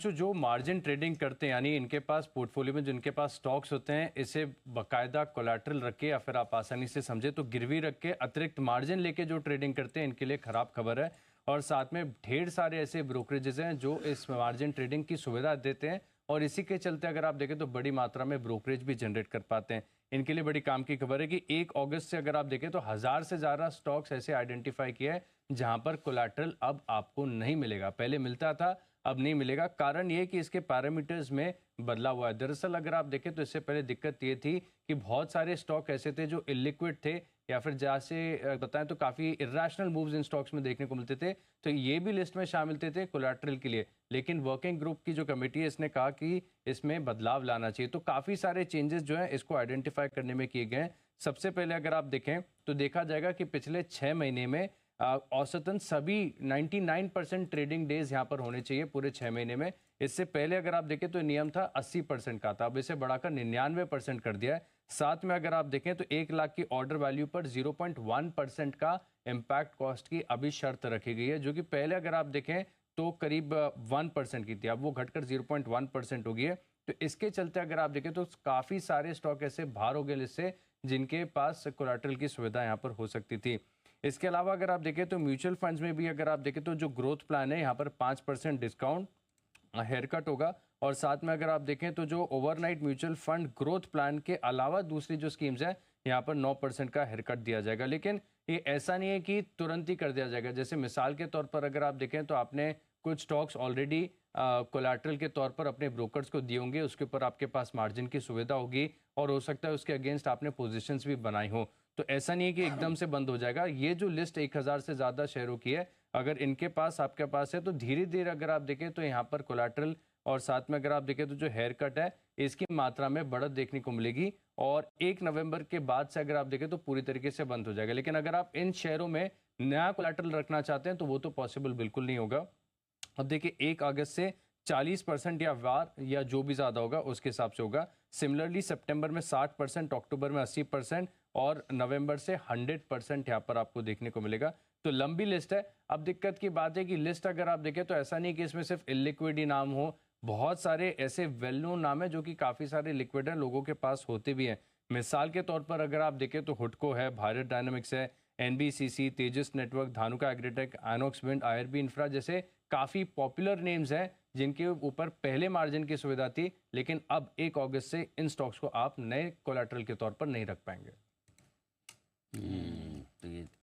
हिमांशु, जो margin trading करते हैं यानी इनके पास पोर्टफोलियो में जिनके पास स्टॉक्स होते हैं, इसे बाकायदा कोलैटरल रख के या फिर आप आसानी से समझे तो गिरवी रख के अतिरिक्त मार्जिन लेके जो ट्रेडिंग करते हैं, इनके लिए खराब खबर है। और साथ में ढेर सारे ऐसे ब्रोकरेजेस हैं जो इस मार्जिन ट्रेडिंग की सुविधा देते हैं और इसी के चलते अगर आप देखें तो बड़ी मात्रा में ब्रोकरेज भी जनरेट कर पाते हैं। इनके लिए बड़ी काम की खबर है कि 1 अगस्त से अगर आप देखें तो 1000 से ज़्यादा स्टॉक्स ऐसे आइडेंटिफाई किए हैं जहां पर कोलैटरल अब आपको नहीं मिलेगा। पहले मिलता था, अब नहीं मिलेगा। कारण ये कि इसके पैरामीटर्स में बदलाव हुआ है। दरअसल अगर आप देखें तो इससे पहले दिक्कत ये थी कि बहुत सारे स्टॉक ऐसे थे जो इलिक्विड थे या फिर जैसे बताएं तो काफ़ी इरेशनल मूव्स इन स्टॉक्स में देखने को मिलते थे, तो ये भी लिस्ट में शामिल थे कोलैटरल के लिए। लेकिन वर्किंग ग्रुप की जो कमेटी है इसने कहा कि इसमें बदलाव लाना चाहिए, तो काफ़ी सारे चेंजेस जो हैं इसको आइडेंटिफाई करने में किए गए हैं। सबसे पहले अगर आप देखें तो देखा जाएगा कि पिछले 6 महीने में औसतन सभी 99% ट्रेडिंग डेज यहाँ पर होने चाहिए पूरे 6 महीने में। इससे पहले अगर आप देखें तो नियम था 80% का था, अब इसे बढ़ाकर 99% कर दिया है। साथ में अगर आप देखें तो 1 लाख की ऑर्डर वैल्यू पर 0.1% का इम्पैक्ट कॉस्ट की अभी शर्त रखी गई है, जो कि पहले अगर आप देखें तो करीब 1% की थी, अब वो घटकर 0.1% हो गई है। तो इसके चलते अगर आप देखें तो काफ़ी सारे स्टॉक ऐसे बाहर हो गए इससे जिनके पास कोलैटरल की सुविधा यहाँ पर हो सकती थी। इसके अलावा अगर आप देखें तो म्यूचुअल फंड्स में भी अगर आप देखें तो जो ग्रोथ प्लान है यहाँ पर 5% डिस्काउंट हेयर कट होगा। और साथ में अगर आप देखें तो जो overnight mutual fund growth plan के अलावा दूसरी जो स्कीम्स है यहाँ पर 9% का हेयर कट दिया जाएगा। लेकिन ये ऐसा नहीं है कि तुरंत ही कर दिया जाएगा। जैसे मिसाल के तौर पर अगर आप देखें तो आपने कुछ स्टॉक्स ऑलरेडी कोलैटरल के तौर पर अपने ब्रोकर्स को दिए होंगे, उसके ऊपर आपके पास मार्जिन की सुविधा होगी और हो सकता है उसके अगेंस्ट आपने पोजीशंस भी बनाई हो। तो ऐसा नहीं है कि एकदम से बंद हो जाएगा। ये जो लिस्ट 1000 से ज़्यादा शेयरों की है, अगर इनके पास आपके पास है तो धीरे धीरे अगर आप देखें तो यहाँ पर कोलैटरल और साथ में अगर आप देखें तो जो हेयर कट है इसकी मात्रा में बढ़त देखने को मिलेगी और 1 नवंबर के बाद से अगर आप देखें तो पूरी तरीके से बंद हो जाएगा। लेकिन अगर आप इन शेयरों में नया कोलैटरल रखना चाहते हैं तो वो तो पॉसिबल बिल्कुल नहीं होगा। अब देखिए 1 अगस्त से 40% या वार या जो भी ज़्यादा होगा उसके हिसाब से होगा। सिमिलरली सितंबर में 60%, अक्टूबर में 80% और नवंबर से 100% यहाँ पर आपको देखने को मिलेगा। तो लंबी लिस्ट है। अब दिक्कत की बात है कि लिस्ट अगर आप देखें तो ऐसा नहीं कि इसमें सिर्फ इलिक्विड ही नाम हो, बहुत सारे ऐसे वेल नोन नाम है जो कि काफ़ी सारे लिक्विड हैं, लोगों के पास होते भी हैं। मिसाल के तौर पर अगर आप देखें तो हुडको है, भारत डायनामिक्स है, NBCC, Tejas network, Dhanuka agritech, Inox wind, IRB infra जैसे काफ़ी पॉपुलर नेम्स हैं जिनके ऊपर पहले मार्जिन की सुविधा थी, लेकिन अब 1 अगस्त से इन स्टॉक्स को आप नए कोलैटरल के तौर पर नहीं रख पाएंगे। तो ये